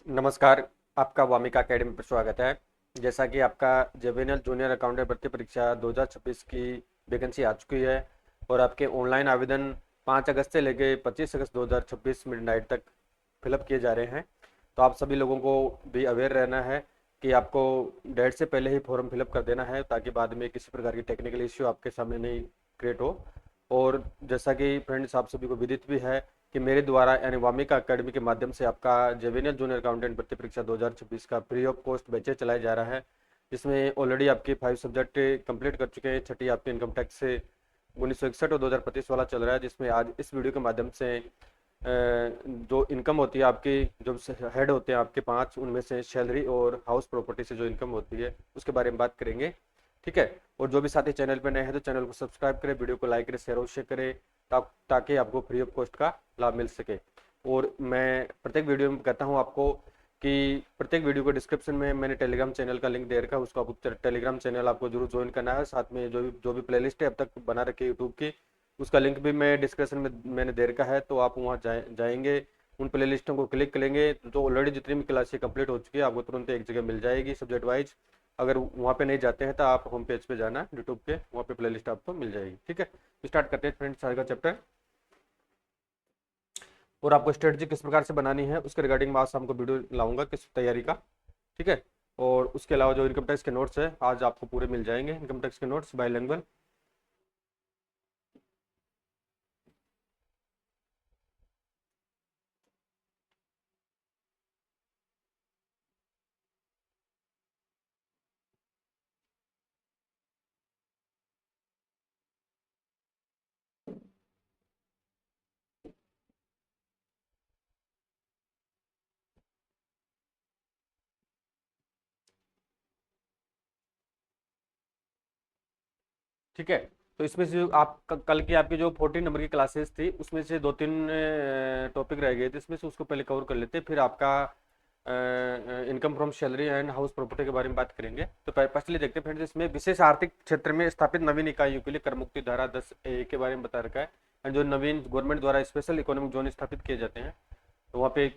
नमस्कार। आपका वामिका अकेडमी पर स्वागत है। जैसा कि आपका जेबीएनएल जूनियर अकाउंटेंट भर्ती परीक्षा 2026 की वैकेंसी आ चुकी है और आपके ऑनलाइन आवेदन 5 अगस्त से लेकर 25 अगस्त 2026 मिडनाइट तक फिलअप किए जा रहे हैं। तो आप सभी लोगों को भी अवेयर रहना है कि आपको डेट से पहले ही फॉर्म फिलअप कर देना है, ताकि बाद में किसी प्रकार की टेक्निकल इश्यू आपके सामने नहीं क्रिएट हो। और जैसा कि फ्रेंड्स आप सभी को विदित भी है कि मेरे द्वारा यानी वामिका अकेडमी के माध्यम से आपका जेवीएनएल जूनियर अकाउंटेंट भर्ती परीक्षा 2026 का फ्री ऑफ कॉस्ट बैचेज चलाया जा रहा है, जिसमें ऑलरेडी आपके 5 सब्जेक्ट कंप्लीट कर चुके हैं। छठी आपकी इनकम टैक्स से 1961 और 2025 वाला चल रहा है, जिसमें आज इस वीडियो के माध्यम से जो इनकम होती है आपकी, जो हेड होते हैं आपके 5, उनमें से सैलरी और हाउस प्रॉपर्टी से जो इनकम होती है उसके बारे में बात करेंगे। ठीक है। और जो भी साथी चैनल पर नए हैं तो चैनल को सब्सक्राइब करें, वीडियो को लाइक करें, शेयर और शेयर करें, ताकि आपको फ्री ऑफ कॉस्ट का लाभ मिल सके। और मैं प्रत्येक वीडियो में कहता हूं आपको कि प्रत्येक वीडियो को डिस्क्रिप्शन में मैंने टेलीग्राम चैनल का लिंक दे रखा है, उसको आपको टेलीग्राम चैनल आपको जरूर ज्वाइन करना है। साथ में जो भी प्लेलिस्ट है अब तक बना रखी है यूट्यूब की, उसका लिंक भी मैं डिस्क्रिप्शन में मैंने दे रखा है। तो आप वहाँ जाएंगे, उन प्ले लिस्टों को क्लिक करेंगे तो ऑलरेडी जितनी भी क्लासेस कंप्लीट हो चुकी है आपको तुरंत एक जगह मिल जाएगी सब्जेक्ट वाइज। अगर वहाँ पे नहीं जाते हैं तो आप होम पेज पे जाना यूट्यूब के, वहाँ पे प्ले लिस्ट आपको मिल जाएगी। ठीक है। स्टार्ट करते हैं फ्रेंड्स आज का चैप्टर। और आपको स्ट्रेटजी किस प्रकार से बनानी है उसके रिगार्डिंग मैं आज शाम को वीडियो लाऊंगा किस तैयारी का। ठीक है। और उसके अलावा जो इनकम टैक्स के नोट्स है आज आपको पूरे मिल जाएंगे, इनकम टैक्स के नोट्स बाईलिंगुअल। ठीक है। तो इसमें से जो आप कल की आपकी जो 14 नंबर की क्लासेस थी उसमें से 2-3 टॉपिक रह गए थे, इसमें से उसको पहले कवर कर लेते, फिर आपका income from salary and house property के बारे में बात करेंगे। तो पहले देखते हैं फ्रेंड्स, इसमें विशेष आर्थिक क्षेत्र में स्थापित नवीन इकाइयों के लिए कर मुक्ति धारा 10A के बारे में बता रखा है। एंड जो नवीन गवर्नमेंट द्वारा स्पेशल इकोनॉमिक जोन स्थापित किए जाते हैं तो वहाँ पे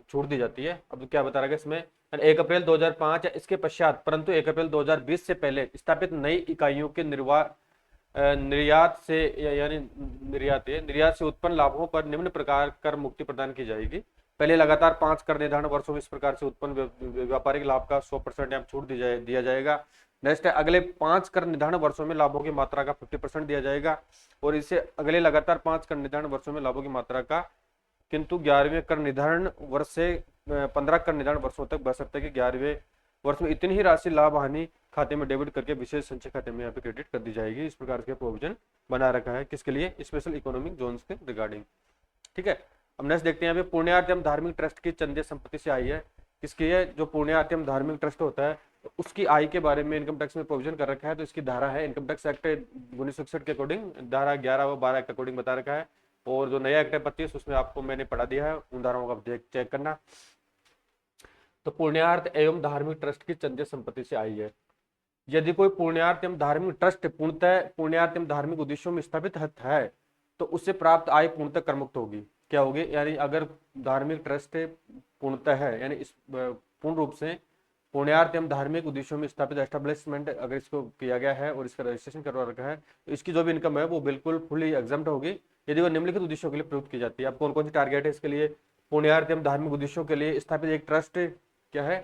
छूट दी जाती है। अब क्या बता रहा है इसमें, 1 अप्रैल 2005 या इसके पश्चात परंतु 1 अप्रैल 2020 से पहले स्थापित नई इकाइयों के निर्यात से यानी निर्यात से उत्पन्न लाभों पर निम्न प्रकार कर मुक्ति प्रदान की जाएगी। पहले लगातार 5 कर निर्धारण वर्षों में इस प्रकार से उत्पन्न व्यापारिक लाभ का 100% यहाँ छूट दिया जाएगा। नेक्स्ट है, अगले 5 कर निर्धारण वर्षों में लाभों की मात्रा का 50% दिया जाएगा। और इससे अगले लगातार 5 कर निर्धारण वर्षों में लाभों की मात्रा का किंतु 11वें कर निर्धारण वर्ष से 15 कर निर्धारण वर्षों तक बढ़ सकता है कि 11वें वर्ष में इतनी ही राशि लाभ हानि खाते में डेबिट करके विशेष संचय खाते में यहाँ पे क्रेडिट कर दी जाएगी। इस प्रकार के प्रोविजन बना रखा है किसके लिए, स्पेशल इकोनॉमिक जोन्स के रिगार्डिंग। ठीक है। अब नेक्स्ट देखते हैं, यहाँ पे पुण्यार्थ धार्मिक ट्रस्ट की चंदे संपत्ति से आई है। किसकी है, जो पुण्यार्थ धार्मिक ट्रस्ट होता है तो उसकी आय के बारे में इनकम टैक्स में प्रोविजन कर रखा है। तो इसकी धारा है इनकम टैक्स एक्ट 1961 के अकॉर्डिंग, धारा 11 व 12 के अकॉर्डिंग बता रखा है। और जो नया एक्ट है 25 उसमें आपको मैंने पढ़ा दिया है, उन धाराओं का चेक करना। तो पुण्यार्थ एवं धार्मिक ट्रस्ट की चंदे संपत्ति से आई है। यदि कोई पुण्यार्थ एवं धार्मिक ट्रस्ट पूर्णतः पुण्यार्थ एवं धार्मिक उद्देश्यों में स्थापित है तो उससे प्राप्त आय पूर्णतः करमुक्त होगी। क्या होगी, यानी अगर धार्मिक ट्रस्ट पूर्णतः है यानी इस पूर्ण रूप से पुण्यार्थ एवं धार्मिक उद्देश्यों में स्थापित एस्टेब्लिशमेंट अगर इसको किया गया है और इसका रजिस्ट्रेशन करवा रखा है तो इसकी जो भी इनकम है वो बिल्कुल फुली एग्जम्प्ट होगी यदि वो निम्नलिखित उद्देश्यों के लिए प्रयुक्त की जाती है। अब कौन कौन सी टारगेट है इसके लिए, पुण्यार्थ एवं धार्मिक उद्देश्यों के लिए स्थापित एक ट्रस्ट क्या है,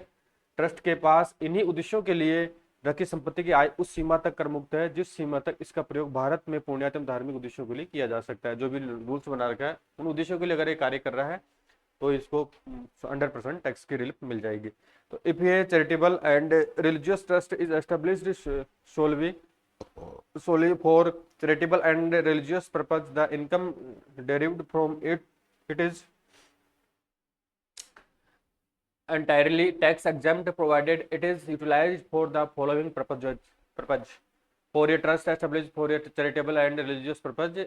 ट्रस्ट के पास इन्हीं उद्देश्यों के लिए रखी संपत्ति की आय उस सीमा तक कर मुक्त है जिस सीमा तक इसका प्रयोग भारत में पुण्यार्थ एवं धार्मिक उद्देश्यों के लिए किया जा सकता है। जो भी रूल्स बना रखा है उन उद्देश्यों के लिए अगर ये कार्य कर रहा है तो इसको 100% टैक्स की रिलीफ मिल जाएगी। तो इफ ये charitable and religious trust is established solely for charitable and religious purpose, the income derived from it is entirely tax exempt provided it is utilized for the following purpose. For a trust established for a charitable and religious purpose,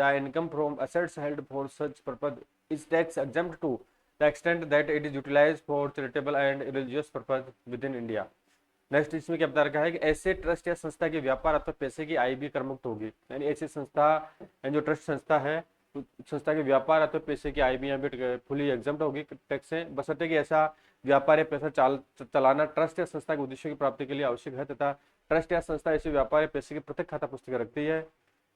the income from assets held for such purpose is tax exempt to the extent that it is utilized for charitable and religious purpose within India. Next इसमें क्या बता रखा है कि ऐसे trust या संस्था के व्यापार अथवा पैसे की आय भी करमुक्त होगी। यानी ऐसी संस्था जो ट्रस्ट संस्था है तो संस्था के व्यापार अथवा पैसे की आय भी यहाँ पे फुली एग्जम्प्ट होगी टैक्स से, बशर्ते कि ऐसा व्यापार या पैसा चलाना ट्रस्ट या संस्था के उद्देश्यों की प्राप्ति के लिए आवश्यक है तथा ट्रस्ट या संस्था ऐसे व्यापार या पैसे की प्रत्येक खाता पुस्तिका रखती है।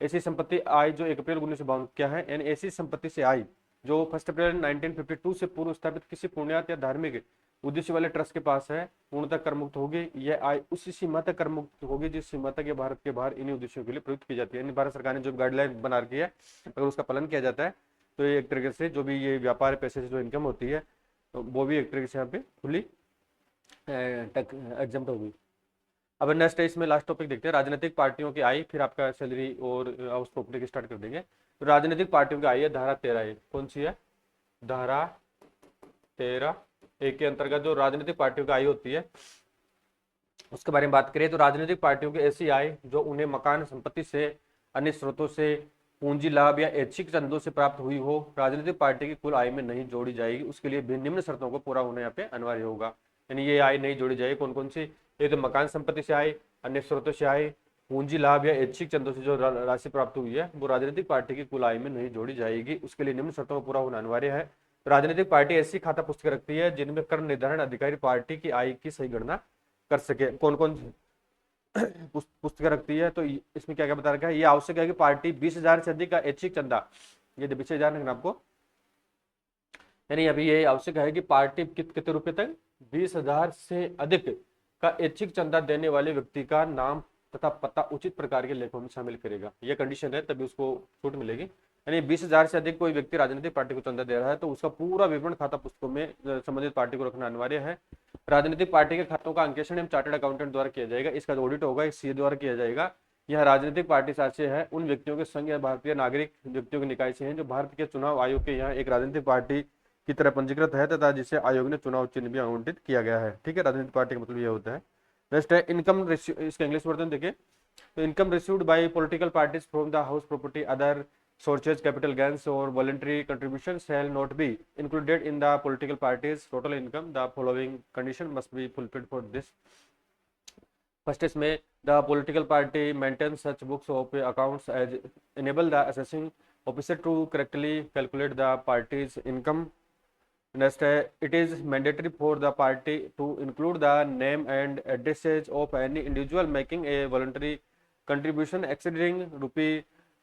ऐसी संपत्ति आय जो 1 अप्रैल 1952 क्या है, यानी ऐसी संपत्ति से आय जो 1 अप्रैल 1952 से पूर्व स्थापित किसी पुण्यात या धार्मिक उद्देश्य वाले ट्रस्ट के पास है, पूर्णतः कर मुक्त होगी। यह आय उसी सीमा तक कर मुक्त होगी जिस सीमा तक ये भारत के बाहर इन्हीं उद्देश्यों के लिए प्रयुक्त की जाती है। यानी भारत सरकार ने जो गाइडलाइन बना रखी है, अगर उसका पालन किया जाता है तो ये एक तरीके से जो भी ये व्यापार पैसे से जो इनकम होती है तो वो भी एक तरीके से यहाँ पे फुली एग्जम्प्ट होगी। अब नेक्स्ट है, इसमें लास्ट टॉपिक देखते हैं, राजनीतिक पार्टियों की आय, फिर आपका सैलरी और हाउस प्रॉपर्टी की स्टार्ट कर देंगे। तो राजनीतिक पार्टियों की आय है धारा 13 है, कौन सी है, धारा 13A के अंतर्गत जो राजनीतिक पार्टियों की आय होती है उसके बारे में बात करें तो राजनीतिक पार्टियों की ऐसी आय जो उन्हें मकान संपत्ति से, अन्य स्रोतों से, पूंजी लाभ या ऐच्छिक चंदों से प्राप्त हुई हो, राजनीतिक पार्टी की कुल आय में नहीं जोड़ी जाएगी। उसके लिए भी निम्न शर्तों को पूरा होना यहाँ पे अनिवार्य होगा। यानी ये आय नहीं जोड़ी जाएगी, कौन कौन सी, ये तो मकान संपत्ति से आय, अन्य स्रोतों से आय, पूंजी लाभ या ऐच्छिक चंदों से जो राशि प्राप्त हुई है वो राजनीतिक पार्टी की कुल आय में नहीं जोड़ी जाएगी। उसके लिए निम्न शर्तों को पूरा होना अनिवार्य है। राजनीतिक पार्टी ऐसी खाता पुस्तक रखती है जिनमें कर निर्धारण अधिकारी पार्टी की आय की सही गणना कर सके। कौन कौन पुस्तकें रखती है, तो इसमें क्या क्या बता रखा है, ये आवश्यक है कि पार्टी 20,000 से अधिक का ऐच्छिक चंदा, ये 20,000 है आपको, यानी अभी ये आवश्यक है कि पार्टी कितने रुपए तक, 20,000 से अधिक का ऐच्छिक चंदा देने वाले व्यक्ति का नाम तथा पता उचित प्रकार के लेखों में शामिल करेगा। यह कंडीशन है तभी उसको छूट मिलेगी। यानी 20,000 से अधिक कोई व्यक्ति राजनीतिक पार्टी को चंदा दे रहा है तो उसका पूरा विवरण खाता पुस्तकों में संबंधित पार्टी को रखना अनिवार्य है। राजनीतिक पार्टी के खातों का अंकेक्षण एवं चार्टर्ड अकाउंटेंट द्वारा किया जाएगा। इसका ऑडिट होगा, एक सीए द्वारा किया जाएगा। यह राजनीतिक पार्टी साक्ष्य है उन व्यक्तियों के संघ या भारतीय नागरिक व्यक्तियों के निकाय से हैं जो भारत के चुनाव आयोग के यहाँ एक राजनीतिक पार्टी की तरह पंजीकृत है तथा जिसे आयोग ने चुनाव चिन्ह भी आवंटित किया गया है। ठीक है, राजनीतिक पार्टी का मतलब यह होता है। नेक्स्ट है इनकम, इसका इंग्लिश वर्जन देखिए, तो income received by political parties from the house property, other sources, capital gains or voluntary contributions shall not be included in the political party's total income. The following condition must be fulfilled for this. First is में the political party maintains such books of accounts as enable the assessing officer to correctly calculate the party's income. Next, it is mandatory for the party to include the name and addresses of any individual making a voluntary contribution exceeding rupee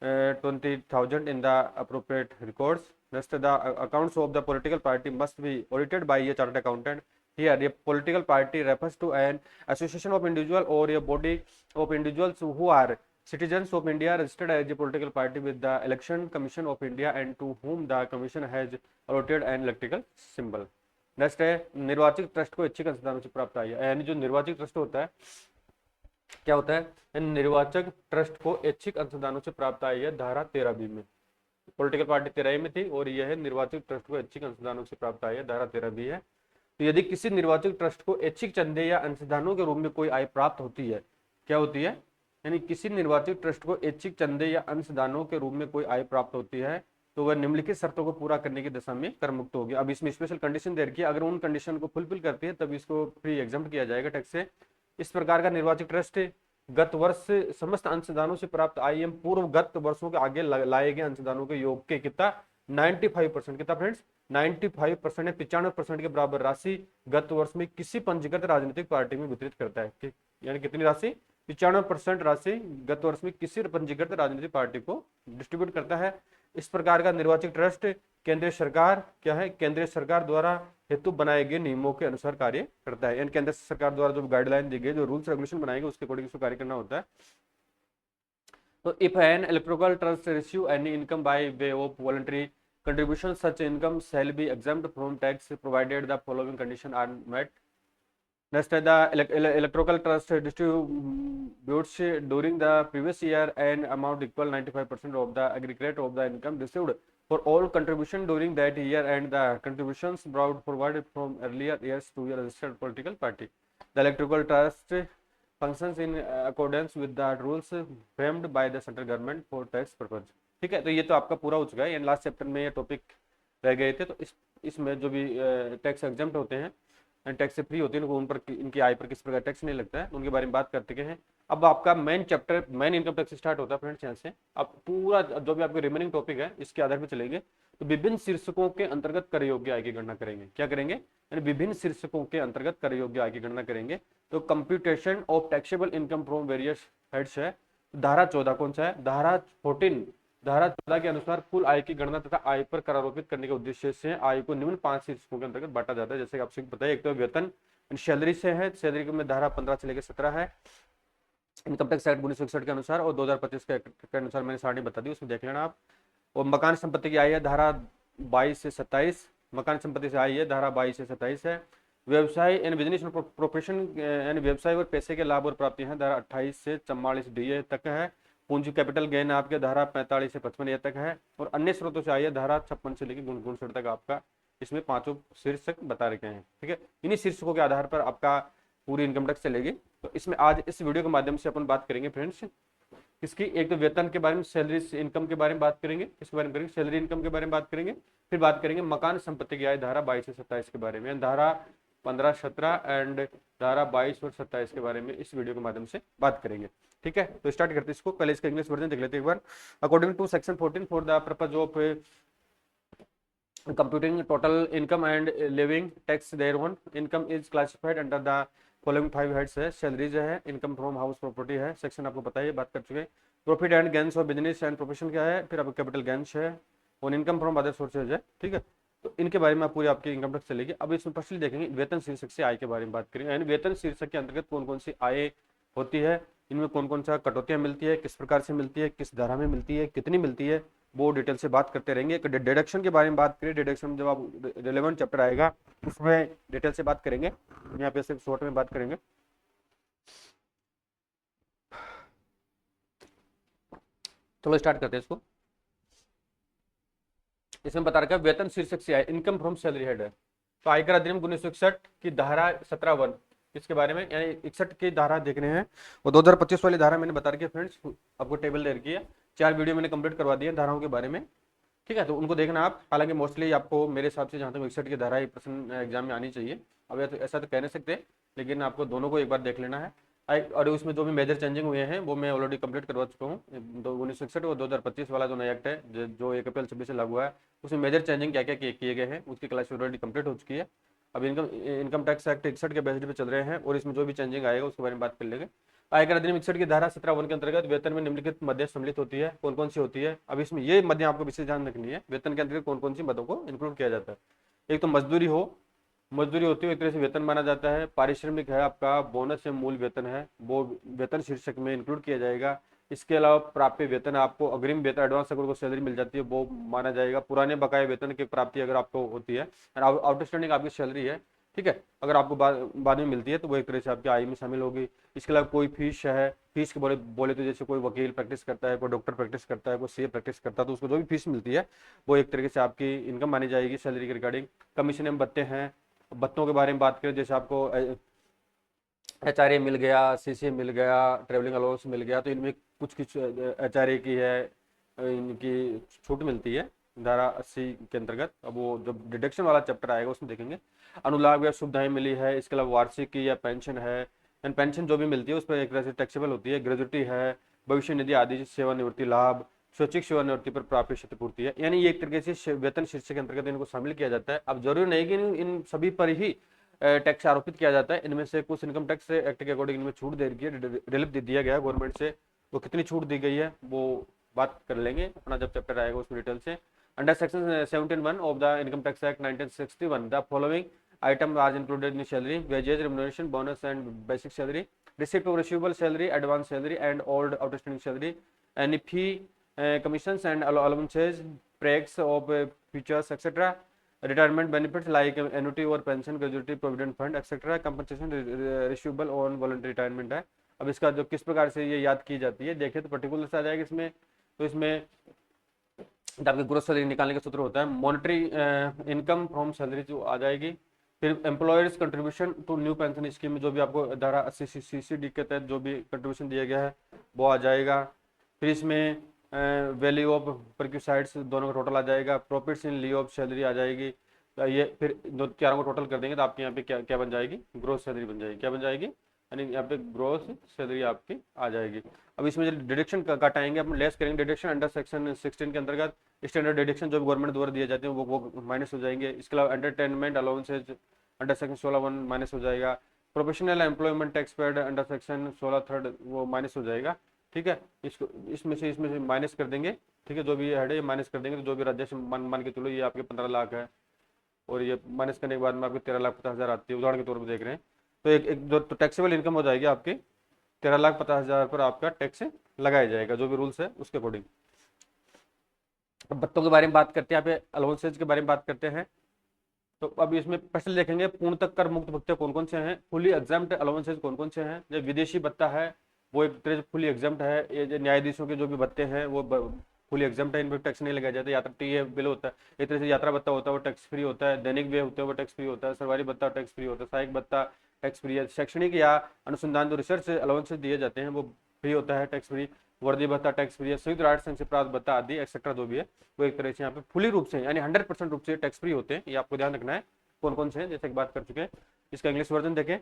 20,000 in the appropriate records. Next, the accounts of the political party must be audited by a chartered accountant. Here, a political party refers to an association of individuals or a body of individuals who are citizens of India registered as a political party with the Election Commission of India and to whom the commission has allotted an electoral symbol. Next है निर्वाचित trust को ऐच्छिक अंशदानों से प्राप्त आय, यानी जो निर्वाचित trust होता है क्या होता है, निर्वाचक ट्रस्ट को ऐच्छिक अंशदानों से प्राप्त आय है धारा 13B में। पॉलिटिकल पार्टी 13A में थी और यह है निर्वाचक ट्रस्ट को ऐच्छिक अंशदानों से प्राप्त आय है धारा 13B है। तो यदि किसी निर्वाचक ट्रस्ट को ऐच्छिक चंदे या अंशदानों के रूप में कोई आय प्राप्त होती है, क्या होती है, यानी किसी निर्वाचित ट्रस्ट को ऐच्छिक चंदे या अंशदानों के रूप में कोई आय प्राप्त होती है तो वह निम्नलिखित शर्तों को पूरा करने की दशा में कर मुक्त होगी। अब इसमें स्पेशल कंडीशन दे रखी है, अगर उन कंडीशन को फुलफिल करती है तब इसको फ्री एग्जाम्प्ट किया जाएगा टैक्स से। इस प्रकार का निर्वाचित ट्रस्ट गत वर्ष से समस्त अंशदानों से प्राप्त आय एवं पूर्व गत वर्षों के आगे लाए गए अंशदानों के योग के कितना 95%, कितना फ्रेंड्स 95% या 95% के बराबर राशि गत वर्ष में किसी पंजीकृत राजनीतिक पार्टी में वितरित करता है। यानी कितनी राशि, 95% राशि गत वर्ष में किसी पंजीकृत राजनीतिक पार्टी को डिस्ट्रीब्यूट करता है। इस प्रकार का निर्वाचित ट्रस्ट केंद्रीय सरकार क्या है, केंद्रीय सरकार द्वारा हेतु बनाए गए नियमों के अनुसार कार्य करता है। यानी केंद्र सरकार द्वारा जो गाइडलाइन दी गई, जो रूल्स रेगुलेशन बनाएंगे उसके अकॉर्डिंग इसको कार्य करना होता है। तो if an electoral trust receive any income by way of voluntary contribution, such income shall be exempt from tax provided the following conditions are met. Next, the electoral trust distributes during the previous year an amount equal 95% of the aggregate of the income received for all contribution during that year and the contributions brought forward from earlier years to a registered political party. The electoral trust functions in accordance with the rules framed by the central government for tax purpose. ठीक है, तो ये तो आपका पूरा हो चुका है। यानी लास्ट चैप्टर में ये टॉपिक रह गए थे। तो इसमें जो भी टैक्स एग्जम्प्ट होते हैं, टैक्स से फ्री होते हैं, उन पर इनकी आय पर किस प्रकार टैक्स नहीं लगता है, उनके बारे में बात करते हैं। अब आपका main chapter main income tax start होता है फ्रेंड्स। यहाँ से अब पूरा जो भी आपके रिमेनिंग टॉपिक है इसके आधार पर चलेंगे। तो विभिन्न शीर्षकों के अंतर्गत कर योग्य आय की गणना करेंगे। क्या करेंगे? यानी विभिन्न शीर्षकों के अंतर्गत कर योग्य आय की गणना करेंगे। तो computation of taxable income from various heads है। धारा 14 कौन सा है? धारा 14, धारा 14 के अनुसार कुल आय की गणना तथा आय पर कर आरोपित करने के उद्देश्य से आय को निम्न 5 शीर्षकों के अंतर्गत बांटा जाता है। जैसे कि आपसे बताया, एक तो वेतन सैलरी से है, सैलरी में धारा 15 से लेकर 17 है इनकम टैक्स एक्ट 1961 के अनुसार, और 2025 के अनुसार मैंने सारणी बता दी, उसमें देख लेना आप। और मकान संपत्ति की आय है धारा 22 से 27, मकान संपत्ति से आय है धारा 22 से 27 है। व्यवसाय एंड बिजनेस प्रोफेशन यानी व्यवसाय और पैसे के लाभ और प्राप्ति है धारा 28 से 44 डी तक है। पूंजी कैपिटल गेन आपके धारा 45 से 55 तक है। और अन्य स्रोतों से आय है धारा 56 से लेकर 59 तक आपका इसमें पांचों शीर्षक बता रखे हैं। ठीक है, इन्हीं शीर्षकों के आधार पर आपका पूरी इनकम टैक्स चलेगी। तो इसमें आज इस वीडियो के माध्यम से अपन बात करेंगे फ्रेंड्स किसकी, एक तो वेतन के बारे में, सैलरी इनकम के बारे में बात करेंगे, किसके बारे में करेंगे? सैलरी इनकम के बारे में बात करेंगे। फिर बात करेंगे मकान संपत्ति की आय धारा 22 से 27 के बारे में, धारा 15, 17 एंड धारा 22 और 27 के बारे में इस वीडियो के माध्यम से बात करेंगे। ठीक है, तो स्टार्ट करते हैं इसको। पहले इसका इंग्लिश वर्जन देख लेते हैं एक बार। According to section 14 for the purpose of computing total income and living tax thereon, income is classified under the following 5 heads है। सैलरीज है, इनकम फ्रॉम हाउस प्रॉपर्टी है, सेक्शन आपको पता है, बात कर चुके हैं। Profit and gains of business and profession क्या है, फिर आपको कैपिटल गेन्स है, और इनकम फ्रॉम अदर सोर्सेज है। ठीक है, तो इनके बारे में पूरी आपकी इनकम टैक्स चलेगी। अब इसमें फर्स्टली देखेंगे वेतन शीर्षक से आय के बारे में बात करेंगे, यानी वेतन शीर्षक के अंतर्गत कौन कौन सी आय होती है, इनमें कौन कौन सा कटौतियां मिलती है, किस प्रकार से मिलती है, किस धारा में मिलती है, कितनी मिलती है, वो डिटेल से बात करते रहेंगे। एक डिडक्शन के बारे में बात करें, डिडक्शन जब आप रिलेवेंट चैप्टर आएगा उसमें डिटेल से बात करेंगे, यहाँ पे सिर्फ शॉर्ट में बात करेंगे। चलो स्टार्ट करते हैं इसको। इसमें बता रखा है वेतन शीर्षक से आय, इनकम फ्रॉम सैलरी हेड है। तो आयकर अधिनियम 1961 की धारा 17(1) इसके बारे में, यानी 61 की धारा देखने हैं, और 2025 वाली धारा मैंने बता रखी है फ्रेंड्स, आपको टेबल दे रखी है, 4 वीडियो मैंने कंप्लीट करवा दिए धाराओं के बारे में। ठीक है, तो उनको देखना आप। हालांकि मोस्टली आपको मेरे हिसाब से जहाँ तक 61 की धारा प्रश्न एग्जाम में आनी चाहिए, अब ऐसा तो कह नहीं सकते, लेकिन आपको दोनों को एक बार देख लेना है। और उसमें जो भी मेजर चेंजिंग हुए हैं वो मैं ऑलरेडी कंप्लीट करवा चुका हूँ। 1961 और 2025 वाला जो नया एक्ट है जो 1 अप्रैल 26 से लागू है, उसमें मेजर चेंजिंग क्या क्या किए गए हैं उसकी क्लास ऑलरेडी कंप्लीट हो चुकी है। अब इनकम टैक्स एक्ट 61 के बेसिस पे चल रहे हैं, और इसमें जो भी चेंजिंग आएगा उसके बारे में बात कर लेंगे। आयकर अधिनियम 61 की धारा 17(1) के अंतर्गत वेतन में निम्नलिखित मदें सम्मिलित होती है, कौन कौन सी होती है? अब इसमें ये मदें आपको विशेष ध्यान रखनी है, वेतन के अंतर्गत कौन कौन सी मदों को इंक्लूड किया जाता है। एक तो मजदूरी होती है, एक तरह से वेतन माना जाता है। पारिश्रमिक है आपका, बोनस या मूल वेतन है, वो वेतन शीर्षक में इंक्लूड किया जाएगा। इसके अलावा प्राप्य वेतन, आपको अग्रिम वेतन एडवांस अगर को सैलरी मिल जाती है वो माना जाएगा। पुराने बकाये वेतन की प्राप्ति अगर आपको होती है, आउटस्टैंडिंग आपकी सैलरी है, ठीक है, अगर आपको बाद में मिलती है तो वो एक तरह से आपकी आय में शामिल होगी। इसके अलावा कोई फीस है, फीस के बोले तो जैसे कोई वकील प्रैक्टिस करता है, कोई डॉक्टर प्रैक्टिस करता है, कोई सीए प्रैक्टिस करता है, तो उसको जो भी फीस मिलती है वो एक तरीके से आपकी इनकम मानी जाएगी सैलरी के रिगार्डिंग। कमीशन एवं भत्ते हैं, भत्तों के बारे में बात करें, जैसे आपको HRA मिल गया, CCA मिल गया, ट्रेवलिंग अलाउंस मिल गया, तो इनमें कुछ HRA की है, इनकी छूट मिलती है धारा 80 के अंतर्गत। अब वो जब डिडक्शन वाला चैप्टर आएगा उसमें देखेंगे। अनुलाभ या सुविधाएं मिली है, इसके अलावा वार्षिक या पेंशन है, एंड पेंशन जो भी मिलती है उस पर एक तरह से टैक्सेबल होती है। ग्रेजुटी है, भविष्य निधि आदि, सेवानिवृत्ति लाभ, स्वैच्छिक सेवानिवृत्ति पर प्राप्य क्षतिपूर्ति है, यानी ये एक तरीके से वेतन शीर्षक के अंतर्गत इनको शामिल किया जाता है। अब जरूरी नहीं कि इन सभी पर ही टैक्स आरोपित किया जाता है, इनमें से कुछ इनकम टैक्स एक्ट के अकॉर्डिंग इनमें छूट दे रखी है, रिलीफ दे दिया गया है गवर्नमेंट से, वो कितनी छूट दी गई है वो बात कर लेंगे अपना जब चैप्टर आएगा उसमें डिटेल से। Under section 17(1) of the income tax act 1961 the following item are included in salary, wages, remuneration, bonus and basic salary, receipt of receivable salary, advance salary and old outstanding salary, any fee, commissions and allowances, breaks of features, etc., retirement benefits like annuity or pension, gratuity, provident fund, etc., compensation receivable on voluntary retirement है। अब इसका जो किस प्रकार से ये याद की जाती है देखें तो पर्टिकुलर आ जाएगा इसमें। तो इसमें आपकी ग्रोस सैलरी निकालने का सूत्र होता है, मॉनिटरी इनकम फ्रॉम सैलरी जो आ जाएगी। फिर employers contribution to new pension scheme में जो भी आपको धारा 80 CCD के तहत जो भी कंट्रीब्यूशन दिया गया है वो आ जाएगा। फिर इसमें वैल्यू ऑफ परक्यूसाइड्स दोनों का टोटल आ जाएगा। Profits in lieu of salary आ जाएगी। तो ये फिर दो चारों को टोटल कर देंगे तो आपके यहाँ पे क्या क्या बन जाएगी, ग्रोस सैलरी बन जाएगी। क्या बन जाएगी, यानी यहाँ पे ग्रॉस सैलरी आपकी आ जाएगी। अब इसमें जो डिडक्शन काटाएंगे, हम लेस करेंगे डिडक्शन अंडर सेक्शन 16 के अंतर्गत स्टैंडर्ड डिडक्शन जो गवर्नमेंट द्वारा दिए जाते हैं वो माइनस हो जाएंगे। इसके अलावा entertainment allowances under section 16(1) minus हो जाएगा। Professional employment tax paid under section 16(3) वो माइनस हो जाएगा। ठीक है, इसको इसमें से माइनस कर देंगे। ठीक है, जो भी हेड है ये माइनस कर देंगे, तो जो भी राजस्व मान के चलो ये आपके 15 लाख है, और ये माइनस करने के बाद में आपको 13,50,000 आती है, उदाहरण के तौर पर देख रहे हैं। तो एक जो तो टैक्सेबल इनकम हो जाएगी आपकी 13,50,000 पर आपका टैक्स लगाया जाएगा, जो भी रूल्स है उसके अकॉर्डिंग। अब भत्तों के बारे में बात करते हैं, यहाँ पे अलाउंसेज के बारे में बात करते हैं। तो अब इसमें पहले देखेंगे पूर्ण तक कर मुक्त भत्ते कौन कौन से हैं, फुली एग्जाम्प्ट अलाउंसेज कौन कौन से हैं। जो विदेशी भत्ता है वो एक तरह से फुली एग्जाम्प्ट है। ये जो न्यायाधीशों के जो भी भत्ते हैं वो फुली एग्जाम्प्ट है, इन पर टैक्स नहीं लगाया जाता। यात्रा टी बिल होता है, एक तरह से यात्रा भत्ता होता है वो टैक्स फ्री होता है। दैनिक व्यय होते हैं वो टैक्स फ्री होता है। सरकारी भत्ता टैक्स फ्री होता है। सहायक भत्ता टैक्स फ्री है। शैक्षणिक या अनुसंधान जो रिसर्च अलाउंसेज दिए जाते हैं वो फ्री होता है, टैक्स फ्री। वर्दी भत्ता टैक्स फ्री है। संयुक्त राष्ट्र संघ से प्राप्त भत्ता आदि एक्सेट्रा जो भी है वो एक तरह से यहाँ पे फुली रूप से यानी 100% रूप से टैक्स फ्री होते हैं। ये आपको ध्यान रखना है कौन कौन से हैं, जैसे कि बात कर चुके हैं। इसका इंग्लिश वर्जन देखें,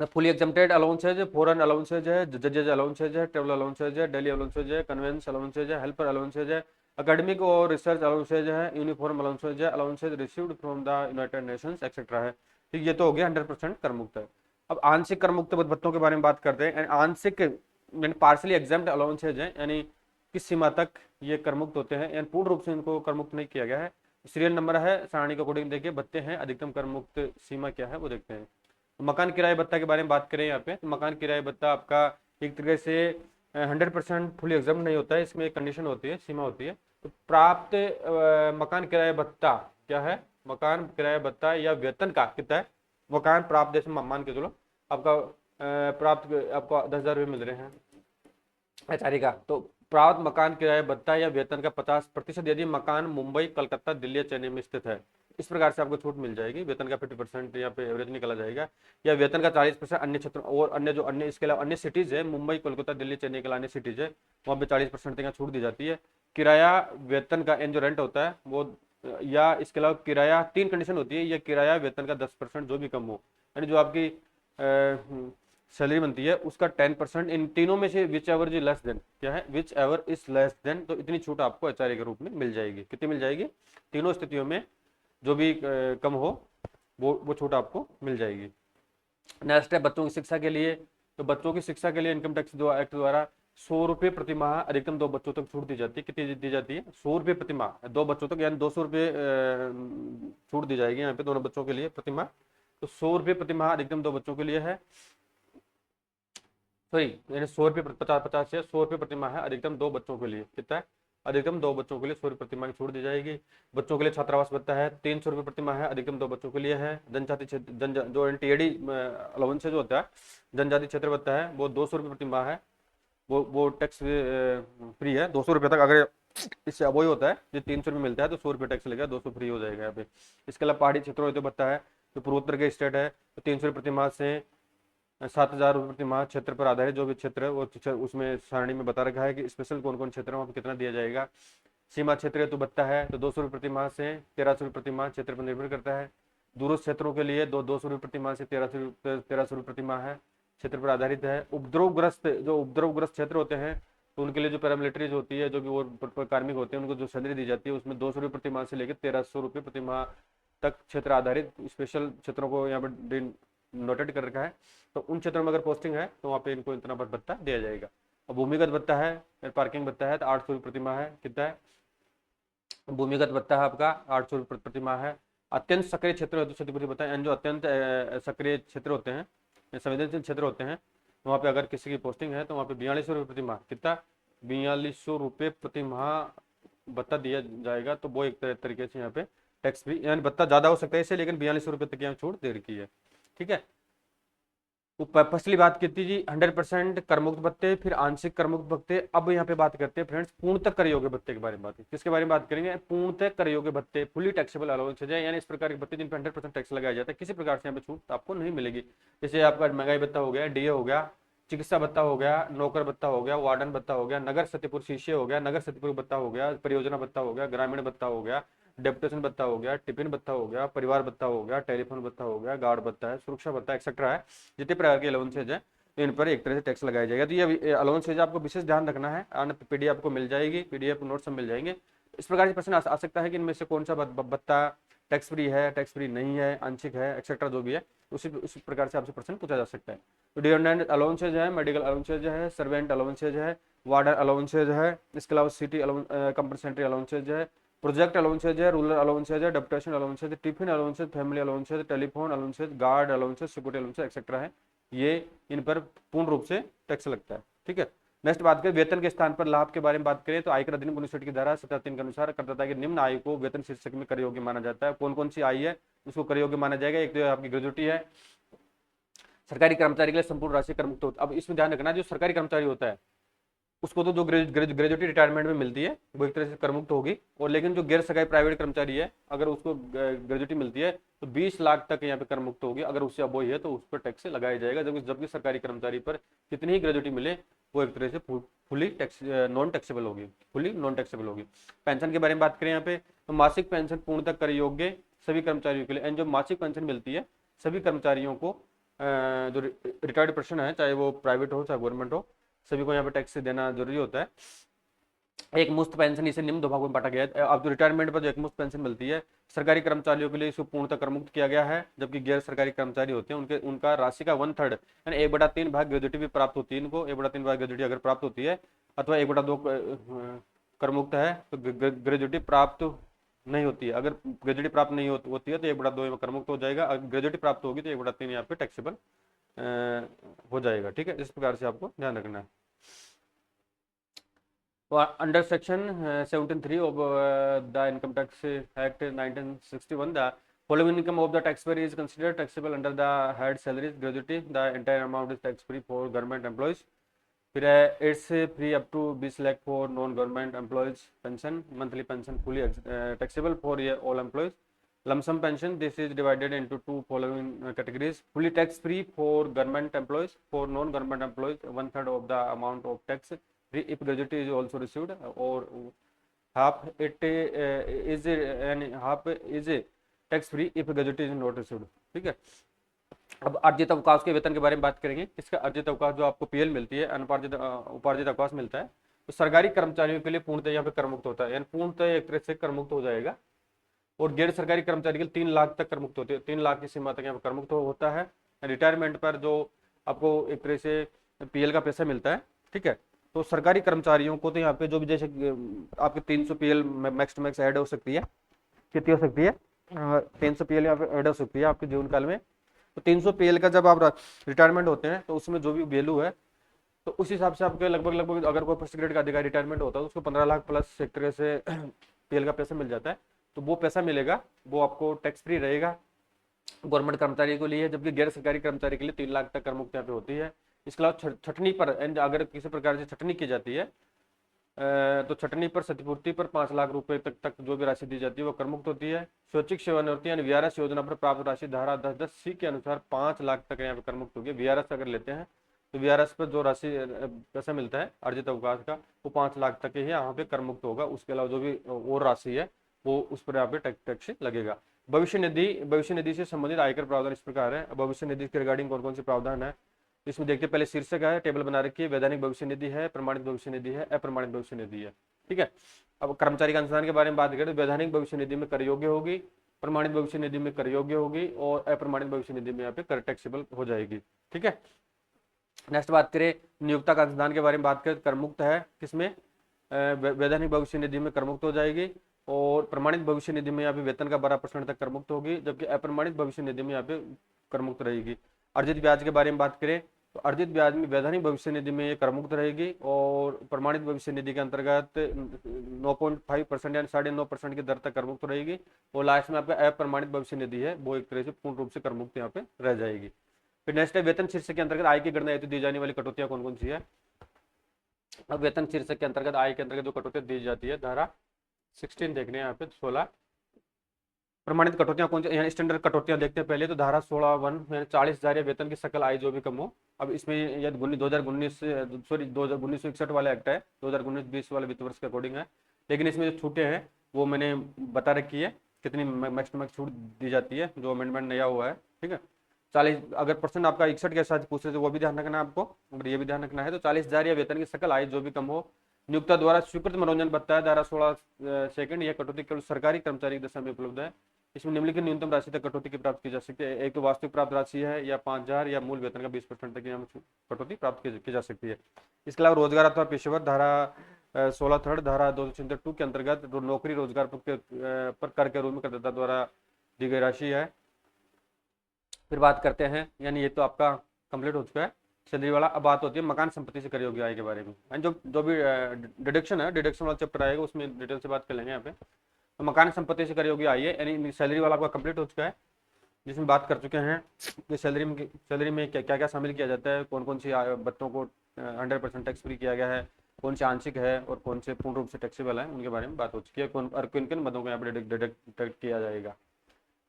fully exempted allowances, foreign allowances है, जजेज अलाउंसेज है, ट्रेवल अलाउंसेज है, डेली अलाउंसेज है, कन्वेंस अलाउंसेज है, हेल्पर अलाउंसेज है, अकेडमिक और रिसर्च अलाउंसेज है, यूनिफॉर्म अलाउंसेज है, allowances received from the United Nations etcetera है। ठीक, ये तो हो गया 100% कर मुक्त है। अब आंशिक कर मुक्त भत्तों के बारे में बात करते हैं। आंशिक यानी पार्शली एग्जाम्प्ट अलाउंसेज है, यानी किस सीमा तक ये कर मुक्त होते हैं, यानी पूर्ण रूप से इनको कर मुक्त नहीं किया गया है। सीरियल नंबर है, सारणी के अकॉर्डिंग देखिए भत्ते हैं, अधिकतम कर मुक्त सीमा क्या है वो देखते हैं। मकान किराए भत्ता के बारे में बात करें यहाँ पे, तो मकान किराए भत्ता आपका एक तरीके से 100% फुली एग्जाम नहीं होता है। इसमें एक कंडीशन होती है, सीमा होती है। तो प्राप्त मकान किराए भत्ता क्या है, मकान किराए भत्ता या वेतन का कितना है, मकान प्राप्त जैसे मान के चलो आपका प्राप्त आपको 10,000 रुपये मिल रहे हैं आचार्य का, तो प्राप्त मकान किराए भत्ता या वेतन का 50% यदि मकान मुंबई, कलकत्ता, दिल्ली या चेन्नई में स्थित है, इस प्रकार से आपको छूट मिल जाएगी। वेतन का 50% यहाँ पे एवरेज निकाला जाएगा, या वेतन का 40% अन्य क्षेत्रों और अन्य जो अन्य इसके अलावा अन्य सिटीज है, मुंबई, कोलकाता, दिल्ली, चेन्नई के अन्य सिटीज है, वहाँ पे 40% तक छूट दी जाती है। किराया वेतन का जो रेंट होता है वो, या इसके अलावा किराया 3 कंडीशन होती है, या किराया वेतन का 10% जो भी कम हो, यानी जो आपकी सैलरी बनती है उसका 10%, इन तीनों में से which ever is less than, क्या है which ever is less than, तो इतनी छूट आपको एचआरए के रूप में मिल जाएगी। कितनी मिल जाएगी, तीनों स्थितियों में जो भी कम हो वो छूट आपको मिल जाएगी। नेक्स्ट है बच्चों की शिक्षा के लिए। तो बच्चों की शिक्षा के लिए इनकम टैक्स एक्ट द्वारा 100 रुपये प्रति माह अधिकतम 2 बच्चों तक छूट दी जाती है। कितनी दी जाती है, 100 रुपये प्रति माह 2 बच्चों तक, यानी 200 रुपये छूट दी जाएगी यहाँ पे दोनों बच्चों के लिए प्रति माह। तो 100 रुपये प्रति माह अधिकतम 2 बच्चों के लिए है, सॉरी यानी 100 रुपये 50 से 100 रुपये प्रति माह है अधिकतम 2 बच्चों के लिए। कितना है, अधिकतम 2 बच्चों के लिए 100 रुपये प्रति माह की छूट दी जाएगी। बच्चों के लिए छात्रावास भत्ता है 300 रुपये प्रति माह है, अधिकतम 2 बच्चों के लिए है। जनजाति क्षेत्र जो एनटीएडी अलाउंस जो होता है, जनजाति क्षेत्र भत्ता है वो 200 रुपये प्रति माह है, वो टैक्स फ्री है 200 रुपये तक। अगर इससे वही होता है जो 300 रुपये मिलता है तो 100 रुपये टैक्स लगेगा, 200 फ्री हो जाएगा यहाँ पे। इसके अलावा पहाड़ी क्षेत्रों में तो भत्ता है, जो पूर्वोत्तर के स्टेट है तो 300 रुपये प्रति माह से 7,000 रुपये प्रति माह क्षेत्र पर आधारित जो भी क्षेत्र है वो उसमें सारणी में बता रखा है कि स्पेशल कौन कौन क्षेत्र है वहाँ पर कितना दिया जाएगा। सीमा क्षेत्र हेतु भत्ता है तो 200 रुपये प्रति माह से 1,300 रुपये प्रति माह क्षेत्र पर निर्भर करता है। दूरस्थ क्षेत्रों के लिए 200 रुपये प्रति माह से 1,300 रुपये प्रति माह है, क्षेत्र पर आधारित है। उपद्रवग्रस्त क्षेत्र होते हैं तो उनके लिए जो पैरामिलिट्रीज होती है, जो कि वो कार्मिक होते हैं, उनको जो सैलरी दी जाती है उसमें 200 रुपये प्रति माह से लेकर 1,300 रुपये प्रति माह तक क्षेत्र आधारित स्पेशल क्षेत्रों को यहाँ पर नोटेड कर रखा है। तो उन क्षेत्रों में अगर पोस्टिंग है तो वहाँ पे इनको इतना भत्ता दिया जाएगा। और भूमिगत भत्ता है, पार्किंग भत्ता है तो 800 रुपये प्रति माह है। कितना है, भूमिगत भत्ता है आपका 800 रुपये प्रति माह है। अत्यंत सक्रिय क्षेत्र हेतु क्षतिपूर्ति भत्ता है, जो अत्यंत सक्रिय क्षेत्र होते हैं, संवेदनशील क्षेत्र होते हैं, वहाँ पे अगर किसी की पोस्टिंग है तो वहाँ पे 4200 रुपये प्रति माह, कितना 4200 रुपये प्रति माह भत्ता दिया जाएगा। तो वो एक तरीके से यहाँ पे टैक्स फ्री, यानी भत्ता ज्यादा हो सकता है इसे, लेकिन 4200 रुपये तक यहाँ छूट दे रखी है। ठीक है, पिछली बात की थी जी 100% करमुक्त भत्ते, फिर आंशिक करमुक्त भत्ते। अब यहाँ पे बात करते हैं फ्रेंड्स पूर्णतः कर योग्य भत्ते के बारे में। बात किसके बारे में बात करेंगे, पूर्णतः कर योग्य भत्ते, फुली टैक्सेबल अलाउंस है, यानी इस प्रकार के भत्ते जिन पर 100% टैक्स लगाया जाता है, किसी प्रकार से यहाँ पे छूट आपको नहीं मिलेगी। जैसे आपका महंगाई भत्ता हो गया, डीए हो गया, चिकित्सा भत्ता हो गया, नौकर भत्ता हो गया, वार्डन भत्ता हो गया, नगर क्षतिपूर्ति शीशे हो गया, नगर क्षतिपूर्ति भत्ता हो गया, परियोजना भत्ता हो गया, ग्रामीण भत्ता हो गया, डेपुटेशन भत्ता हो गया, टिफिन भत्ता हो गया, परिवार भत्ता हो गया, टेलीफोन भत्ता हो गया, गार्ड भत्ता है, सुरक्षा भत्ता एक्सेट्रा है, जितने प्रकार के अलाउंसेज है इन पर एक तरह से टैक्स लगाया जाएगा। तो ये अलाउंसेज आपको विशेष ध्यान रखना है, पीडीएफ आपको मिल जाएगी, पीडीएफ नोट्स सब मिल जाएंगे। इस प्रकार से प्रश्न आ सकता है कि इनमें से कौन सा भत्ता टैक्स फ्री है, टैक्स फ्री नहीं है, आंशिक है, एक्सेट्रा जो भी है, उसी प्रकार से आपसे प्रश्न पूछा जा सकता है। तो डिपेंडेंट अलाउंसेज है, मेडिकल अलाउंसेज है, सर्वेंट अलाउंसेज है, वार्डर अलाउंसेज है, इसके अलावा सिटी कंपनसेटरी अलाउंसेज है, प्रोजेक्ट अलाउंसेज है, रूरल अलाउंसेज है, deputation allowances, tiffin allowances, family allowances, telephone allowances, guard allowances, security allowances etcetera है। ये इन पर पूर्ण रूप से टैक्स लगता है। ठीक है, नेक्स्ट बात करें वेतन के स्थान पर लाभ के बारे में बात करें तो आयकर अधिनियम 1960 की धारा 17(3) के अनुसार करदाता के निम्न आय को वेतन शीर्षक में कर योग्य माना जाता है। कौन कौन सी आय है उसको कर योग्य माना जाएगा? एक तो आपकी ग्रेजुटी है, सरकारी कर्मचारी के लिए संपूर्ण राशि कर मुक्त होता है। अब इसमें ध्यान रखना, जो सरकारी कर्मचारी होता है उसको तो जो ग्रेजुटी रिटायरमेंट में मिलती है वो एक तरह से करमुक्त होगी, और लेकिन जो गैर सरकारी प्राइवेट कर्मचारी है अगर उसको ग्रेजुटी मिलती है तो 20 लाख तक यहाँ पे करमुक्त होगी। अगर उससे अबोई है तो उस पर टैक्स लगाया जाएगा, जबकि सरकारी कर्मचारी पर कितनी ही ग्रेजुटी मिले वो एक तरह से फुली टैक्स नॉन टैक्सेबल होगी, फुली नॉन टैक्सेबल होगी। पेंशन के बारे में बात करें यहाँ पे तो मासिक पेंशन पूर्णतः कर योग्य सभी कर्मचारियों के लिए, एंड जो मासिक पेंशन मिलती है सभी कर्मचारियों को जो रिटायर्ड पर्सन है, चाहे वो प्राइवेट हो चाहे गवर्नमेंट हो, सभी को यहाँ पे टैक्स देना जरूरी होता है। एक मुफ्त पेंशन इसे निम्न दो भागों में बांटा गया है। अब जो रिटायरमेंट पर जो एक मुफ्त पेंशन मिलती है सरकारी कर्मचारियों के लिए इसको पूर्णतः कर मुक्त किया गया है, जबकि गैर सरकारी कर्मचारी होते हैं उनका राशि का 1/3 यानी 1/3 भाग ग्रेजुटी भी प्राप्त होती है। इनको 1/3 भाग ग्रेजुटी अगर प्राप्त होती है अथवा 1/2 कर मुक्त है तो ग्रेजुटी प्राप्त नहीं होती है। अगर ग्रेजुटी प्राप्त नहीं होती है तो 1/2 में कर मुक्त हो जाएगा, अगर ग्रेजुटी प्राप्त होगी तो 1/3 यहाँ पे टैक्सेबल हो जाएगा। ठीक है, इस प्रकार से आपको ध्यान रखना है। Under section 17(3) of the Income Tax Act 1961, the following income of the taxpayer is considered taxable under the head salaries, gratuity. The entire amount is tax free for government employees. फिर है it's free up to 20 lakh for non government employees pension, monthly pension fully taxable for all employees. Lump sum pension, this is divided into two following categories, fully tax free for government employees, for non government employees 1/3 of the amount of tax free if gratuity is also received, or half it is and half is tax free if gratuity is not received। ठीक है, अब अर्जित अवकाश के वेतन के बारे में बात करेंगे। इसका अर्जित अवकाश जो आपको पीएल मिलती है, अनुपार्जित उपार्जित अवकाश मिलता है, तो सरकारी कर्मचारियों के लिए पूर्णतः यहाँ पे करमुक्त होता है, यानी पूर्णतः एक तरह से करमुक्त हो जाएगा। और गैर सरकारी कर्मचारी के लिए 3 लाख तक करमुक्त होते हैं, 3 लाख की सीमा तक यहाँ पे करमुक्त होता है। रिटायरमेंट पर जो आपको एक तरह से पीएल का पैसा मिलता है, ठीक है, तो सरकारी कर्मचारियों को तो यहाँ पे जो भी जैसे आपके 300 PL max to max add हो सकती है, कितनी हो सकती है 300 पीएल यहाँ पे ऐड हो सकती है आपके जीवन काल में। तो 300 पीएल का जब आप रिटायरमेंट होते हैं तो उसमें जो भी वैल्यू है तो उस हिसाब से आपके लगभग अगर कोई फर्स्ट ग्रेड का अधिकारी रिटायरमेंट होता है तो उसको 15 लाख प्लस एक तरह से पीएल का पैसा मिल जाता है। तो वो पैसा मिलेगा वो आपको टैक्स फ्री रहेगा गवर्नमेंट कर्मचारी के लिए, जबकि गैर सरकारी कर्मचारी के लिए 3 लाख तक कर मुक्त यहाँ पे होती है। इसके अलावा छटनी पर अगर किसी प्रकार से छटनी की जाती है तो छटनी पर क्षतिपूर्ति पर 5 लाख रुपए तक जो भी राशि दी जाती है वो कर मुक्त होती है। स्वैच्छिक सेवानिवृत्ति यानी वीआरएस योजना पर प्राप्त राशि धारा 10(10)(c) के अनुसार 5 लाख तक यहाँ पे कर मुक्त होगी। वीआरएस अगर लेते हैं तो वीआरएस पर जो राशि पैसा मिलता है अर्जित अवकाश का वो 5 लाख तक ही यहाँ पे कर मुक्त होगा। उसके अलावा जो भी और राशि है वो उस पर यहाँ पे टैक्स लगेगा। भविष्य निधि से संबंधित आयकर प्रावधान इस प्रकार है। भविष्य निधि के रिगार्डिंग कौन कौन से प्रावधान है इसमें देखते हैं। पहले शीर्षक है, टेबल बना रखी है, वैधानिक भविष्य निधि है, प्रमाणित भविष्य निधि है, अप्रमाणित भविष्य निधि है। ठीक है, अब कर्मचारी का अनुसंधान के बारे में बात करें तो वैधानिक भविष्य निधि में कर योग्य होगी, प्रमाणित भविष्य निधि में कर योग्य होगी और अप्रमाणित भविष्य निधि में यहाँ पे कर टैक्सेबल हो जाएगी। ठीक है, नेक्स्ट बात करें नियोक्ता का अनुसंधान के बारे में बात करें, कर मुक्त है किसमें, वैधानिक भविष्य निधि में कर मुक्त हो जाएगी और प्रमाणित भविष्य निधि में यहाँ पे वेतन का 12% तक कर मुक्त होगी, जबकि अप्रमाणित भविष्य निधि में यहाँ पे कर मुक्त रहेगी। अर्जित ब्याज के बारे में बात करें तो अर्जित ब्याज में वैधानिक भविष्य निधि में ये कर मुक्त रहेगी और प्रमाणित भविष्य निधि के अंतर्गत 9.5% यानी 9.5% की दर तक कर मुक्त रहेगी और लास्ट में आपका अप्रमाणित भविष्य निधि है वो एक तरह से पूर्ण रूप से कर मुक्त यहाँ पे रह जाएगी। फिर नेक्स्ट है वेतन शीर्षक के अंतर्गत आय की गणना हेतु दी जाने वाली कटौतियां कौन कौन सी है। अब वेतन शीर्षक के अंतर्गत आय के अंतर्गत जो कटौतियां दी जाती है धारा 16 देखने यहाँ पे 16 प्रमाणित कटौतियां कौन सी, स्टैंडर्ड कटौतियां देखते हैं पहले तो धारा 16(1) 40,000 वेतन की सकल आय जो भी कम हो। अब इसमें यदि 2019 वाला एक्ट है 2019-20 वाले वित्त वर्ष के अकॉर्डिंग है, लेकिन इसमें जो छूटे हैं वो मैंने बता रखी है कितनी मैक्सिमम छूट दी जाती है, जो अमेंडमेंट नया हुआ है। ठीक है, 40 अगर परसेंट आपका 61 के साथ पूछ रहे थे वो भी ध्यान रखना है आपको, अगर ये भी ध्यान रखना है तो 40,000 या वेतन की सकल आय जो भी कम हो, नियोक्ता द्वारा स्वीकृत मनोरंजन भत्ता है धारा 16 सेकंड यह कटौती केवल सरकारी कर्मचारी की दशा में उपलब्ध है। इसमें निम्नलिखित न्यूनतम राशि तक कटौती की प्राप्त की जा सकती है। एक तो वास्तविक प्राप्त राशि है या 5,000 या मूल वेतन का 20% तक यहाँ कटौती प्राप्त की जा सकती है। इसके अलावा रोजगार अथवा पेशेवर धारा 16 थर्ड धारा 272 के अंतर्गत नौकरी रोजगार पर कर के रूप में करदाता द्वारा दी गई राशि है। फिर बात करते हैं, यानी ये तो आपका कंप्लीट हो चुका है सैलरी वाला। अब बात होती है मकान संपत्ति से कर योग्य आय के बारे में, एंड जो भी डिडक्शन है, डिडक्शन वाला चैप्टर आएगा उसमें डिटेल से बात कर लेंगे यहाँ पे। तो मकान संपत्ति से कर योग्य आय है, यानी सैलरी वाला आपका कंप्लीट हो चुका है, जिसमें बात कर चुके हैं कि सैलरी में क्या क्या शामिल किया जाता है, कौन कौन सी बच्चों को 100% टैक्स फ्री किया गया है, कौन से आंशिक है और कौन से पूर्ण रूप से टैक्सेबल है, उनके बारे में बात हो चुकी है, कौन और किन किन मदों को यहाँ पर डिडक्ट किया जाएगा।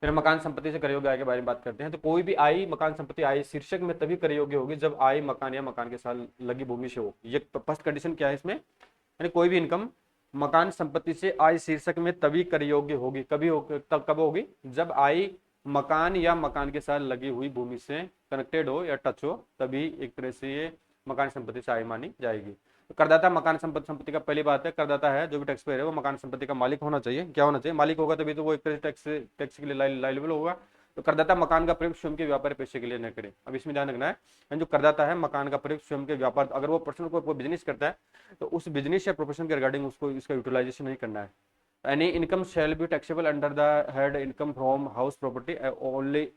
फिर मकान संपत्ति से कर योग्य आय के बारे में बात करते हैं। तो कोई भी आय मकान संपत्ति आय शीर्षक में तभी कर योग्य होगी जब आय मकान या मकान के साथ लगी भूमि से हो। ये फर्स्ट कंडीशन क्या है इसमें, यानी कोई भी इनकम मकान संपत्ति से आय शीर्षक में तभी कर योग्य होगी, तब कब होगी, जब आय मकान या मकान के साथ लगी हुई भूमि से कनेक्टेड हो या टच हो, तभी एक तरह से ये मकान संपत्ति से आय मानी जाएगी। तो करदाता मकान संपत्ति का पहली बात है, करदाता है जो भी टैक्स पेयर है वो मकान संपत्ति का मालिक होना चाहिए। क्या होना चाहिए, मालिक होगा तभी तो वो एक तरह से टैक्स के लिए लायबल होगा। तो करदाता मकान का प्रयोग स्वयं के व्यापार पेशे के लिए न करे। अब इसमें ध्यान रखना है, जो करदाता है मकान का प्रयोग स्वयं के व्यापार, अगर वो पर्सन को बिजनेस करता है तो उस बिजनेस या प्रोफेशन के रिगार्डिंग उसको इसका यूटिलाइजेशन नहीं करना है। Any income shall be taxable under the head income from house property only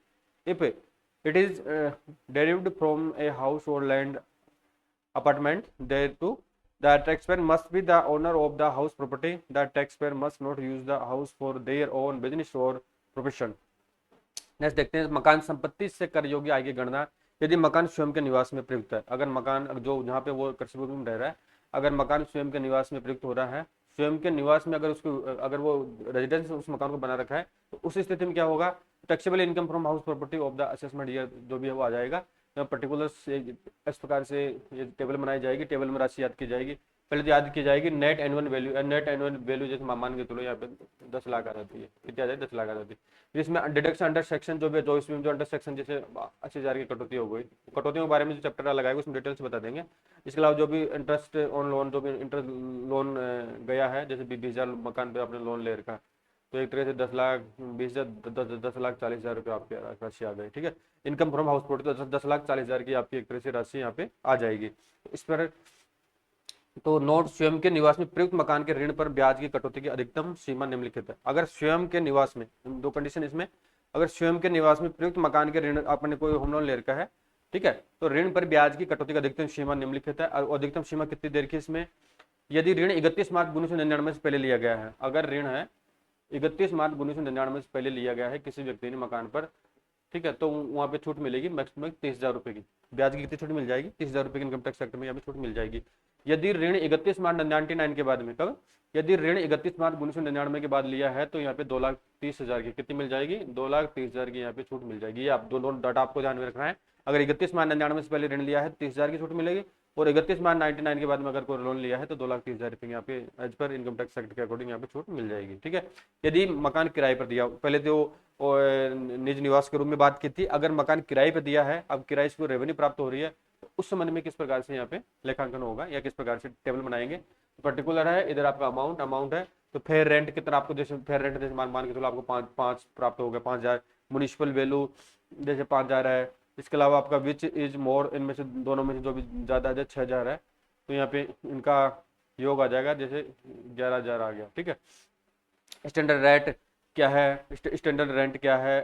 if it is derived from a house or land apartment thereto. The taxpayer must be the owner of the house property. The taxpayer must not use the house for their own business or profession. Next देखते हैं मकान संपत्ति से कर योग्य आय की गणना। यदि मकान स्वयं के निवास में प्रयुक्त है, अगर मकान जो जहाँ पे वो कृषि भूमि में रह रहा है, अगर मकान स्वयं के निवास में प्रयुक्त हो रहा है, स्वयं के निवास में अगर वो रेजिडेंस उस मकान को बना रखा है, तो उस स्थिति में क्या होगा, taxable income from house property of the assessment year जो भी है वो आ जाएगा। पर्टिकुलर इस प्रकार से ये टेबल बनाई जाएगी, टेबल में राशि याद की जाएगी। पहले तो याद की जाएगी net annual value, net annual value जैसे मान के चलो यहाँ पे 10 लाख आ जाती है, कितनी आ जाए 10 लाख आ जाती है। इसमें डिडक्शन अंडर सेक्शन जो भी, जो इसमें जो अंडर सेक्शन जैसे 80,000 की कटौती हो गई, कटौतियों के बारे में जो चैप्टर लगाएगा उसमें डिटेल से बता देंगे। इसके अलावा जो भी इंटरेस्ट ऑन लोन, जो भी इंटरेस्ट लोन गया है, जैसे 20,000 मकान पे आपने लोन ले रखा, तो एक तरह से 10 लाख 20,000 10 लाख 40,000 रुपये आपकी राशि आ गई। ठीक है, इनकम फ्रॉम हाउस प्रॉपर्टी तो 10 लाख 40,000 की आपकी एक तरह से राशि यहाँ पे आ जाएगी। इस पर तो नोट, स्वयं के निवास में प्रयुक्त मकान के ऋण पर ब्याज की कटौती की अधिकतम सीमा निम्नलिखित है। अगर स्वयं के निवास में, दो कंडीशन इसमें, अगर स्वयं के निवास में प्रयुक्त मकान के ऋण आपने कोई होम लोन ले रखा है, ठीक है, तो ऋण पर ब्याज की कटौती की अधिकतम सीमा निम्नलिखित है। और अधिकतम सीमा कितनी देर की इसमें, यदि ऋण 31 मार्च 1999 से पहले लिया गया है, अगर ऋण है 31 मार्च 1999 से पहले लिया गया है किसी व्यक्ति ने मकान पर, ठीक है, तो वहाँ पे छूट मिलेगी मैक्सिमम 30,000 रुपये की। ब्याज की कितनी छूट मिल जाएगी, 30,000 रुपये की इनकम टैक्स एक्ट में यहाँ पे छूट मिल जाएगी। यदि ऋण 31 मार्च 99 के बाद में, कब, यदि ऋण 31 मार्च 1999 के बाद लिया है तो यहाँ पे 2,30,000 की कितनी मिल जाएगी, 2,30,000 की यहाँ पे छूट मिल जाएगी। ये आप दोनों डाटा आपको ध्यान में रखना है। अगर 31 मार्च 99 से पहले ऋण लिया है 30,000 की छूट मिलेगी, और 31 मार्च 99 के बाद में अगर कोई लोन लिया है तो 2,30,000 रुपये यहाँ पे as per income tax act के अकॉर्डिंग यहाँ पे छूट मिल जाएगी। ठीक है, यदि मकान किराए पर दिया, पहले तो निज निवास के रूप में बात की थी, अगर मकान किराए पर दिया है, अब किराए से रेवेन्यू प्राप्त हो रही है, तो उस संबंध में किस प्रकार से यहाँ पे लेखांकन होगा या किस प्रकार से टेबल बनाएंगे, पर्टिकुलर है। इधर आपका अमाउंट है, तो फेयर रेंट कितना आपको, जैसे फेयर रेंट जैसे मान के चलो आपको 5 प्राप्त हो गया, 5,000। म्युनिसिपल वैल्यू जैसे 5,000 है। इसके अलावा आपका विच इज मोर, इनमें से दोनों में से जो भी ज़्यादा है 6,000 है, तो यहाँ पे इनका योग आ जाएगा, जैसे 11,000 आ गया। ठीक है, स्टैंडर्ड रेट क्या है, स्टैंडर्ड रेंट क्या है,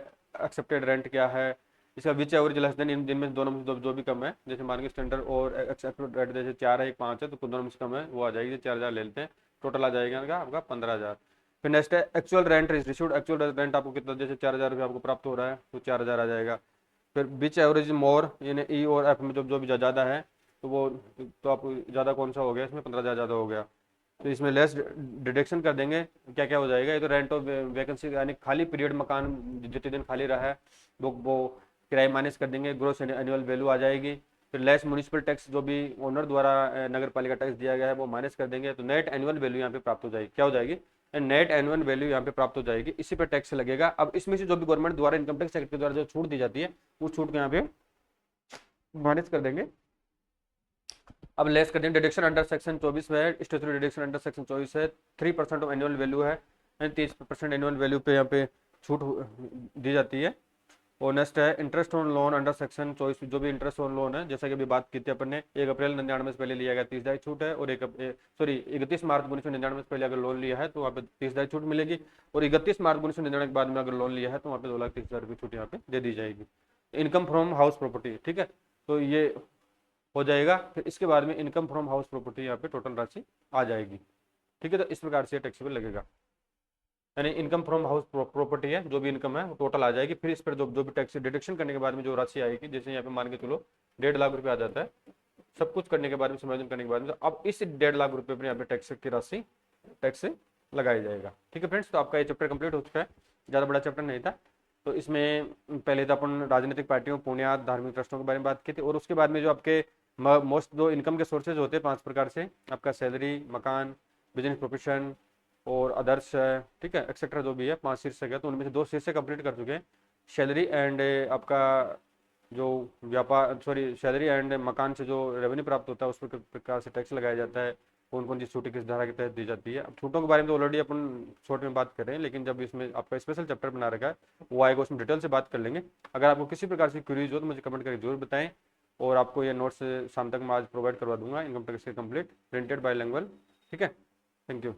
एक्सेप्टेड रेंट क्या है, इसका विच एवरेज लेस देन, इन दिन में दोनों में जो भी कम है, जैसे मान के स्टैंडर्ड और एक्सेप्टेड रेट जैसे 4 है 5 है, तो दोनों में से कम है वो आ जाएगी, 4,000 ले लेते हैं, टोटल आ जाएगा आपका 15,000। फिर नेक्स्ट है actual rent received, actual rent आपको कितना, जैसे 4,000 रुपये आपको प्राप्त हो रहा है तो 4,000 आ जाएगा। फिर विच एवरेज मोर, यानी ई और एफ में जो भी ज़्यादा है तो वो, तो आपको ज़्यादा कौन सा हो गया इसमें, 15,000 ज़्यादा हो गया, तो इसमें लेस डिडक्शन कर देंगे। क्या क्या हो जाएगा, ये तो रेंट ऑफ वैकेंसी यानी खाली पीरियड, मकान जितने दिन खाली रहा है वो किराए माइनस कर देंगे, ग्रोस एनुअल वैल्यू आ जाएगी। फिर लेस म्यूनिसिपल टैक्स जो भी ओनर द्वारा नगर पालिका टैक्स दिया गया है वो माइनस कर देंगे, तो नेट एनुअल वैल्यू यहाँ पे प्राप्त हो जाएगी। क्या हो जाएगी, एंड नेट एनुअल वैल्यू यहाँ पे प्राप्त हो जाएगी, इसी पे टैक्स लगेगा। अब इसमें से जो भी गवर्नमेंट द्वारा इनकम टैक्स एक्ट के द्वारा जो छूट दी जाती है उस छूट को यहाँ पे माइनस कर देंगे। अब लेस कर देंगे। डिडक्शन अंडर सेक्शन 24 है, स्टेचुटरी डिडक्शन अंडर सेक्शन 24 है, 3% ऑफ एनुअल वैल्यू है एंड 30% एनुअल वैल्यू पे यहाँ पे छूट दी जाती है। और नेक्स्ट है interest on loan under section 24, जो भी इंटरेस्ट ऑन लोन है जैसा कि अभी बात की थी अपन ने, 1 अप्रैल 99 से पहले लिया गया 30 छूट है, और 31 मार्च 1999 से पहले अगर लोन लिया है तो वहाँ पे 30 छूट मिलेगी, और 31 मार्च 1999 के बाद में अगर लोन लिया है तो वहाँ पे 2,30,000 रुपये छूट यहाँ पे दे दी जाएगी। इनकम फ्रॉम हाउस प्रॉपर्टी, ठीक है, तो ये हो जाएगा। फिर इसके बाद में इनकम फ्रॉम हाउस प्रॉपर्टी यहाँ पे टोटल राशि आ जाएगी, ठीक है। तो इस प्रकार से टैक्सेबल लगेगा, यानी इनकम फ्रॉम हाउस प्रॉपर्टी है, जो भी इनकम है वो टोटल आ जाएगी। फिर इस पर जो भी टैक्स डिडक्शन करने के बाद में जो राशि आएगी, जैसे यहाँ पे मान के चलो 1.5 लाख रुपये आ जाता है, सब कुछ करने के बाद में समायोजन करने के बाद में, तो अब इस 1.5 लाख रुपये पर यहाँ पे टैक्स की राशि टैक्स लगाया जाएगा, ठीक है फ्रेंड्स। तो आपका ये चैप्टर कंप्लीट हो चुका है, ज़्यादा बड़ा चैप्टर नहीं था। तो इसमें पहले तो अपन राजनीतिक पार्टियों, पुण्यात, धार्मिक ट्रस्टों के बारे में बात की थी, और उसके बाद में जो आपके मोस्ट जो इनकम के सोर्सेज होते हैं 5 प्रकार से, आपका सैलरी, मकान, बिजनेस प्रोफेशन और अदर्स, ठीक है, एक्सेट्रा जो भी है 5 शीर्षक है, तो उनमें से 2 शीर्षक कंप्लीट कर चुके हैं। सैलरी एंड आपका जो व्यापार, सॉरी, सैलरी एंड मकान से जो रेवेन्यू प्राप्त होता है उस प्रकार से टैक्स लगाया जाता है, कौन कौन सी छूटें किस धारा के तहत दी जाती है। अब छूटों के बारे में तो ऑलरेडी अपन शॉर्ट में बात कर रहे हैं, लेकिन जब इसमें आपका स्पेशल चैप्टर बना रखा है वो आएगा, उसमें डिटेल से बात कर लेंगे। अगर आपको किसी प्रकार की क्वेरीज हो तो मुझे कमेंट करके जरूर बताएं, और आपको ये नोट्स शाम तक मैं आज प्रोवाइड करवा दूंगा, इनकम टैक्स के कंप्लीट प्रिंटेड बाय लैंग्वेज, ठीक है। Thank you.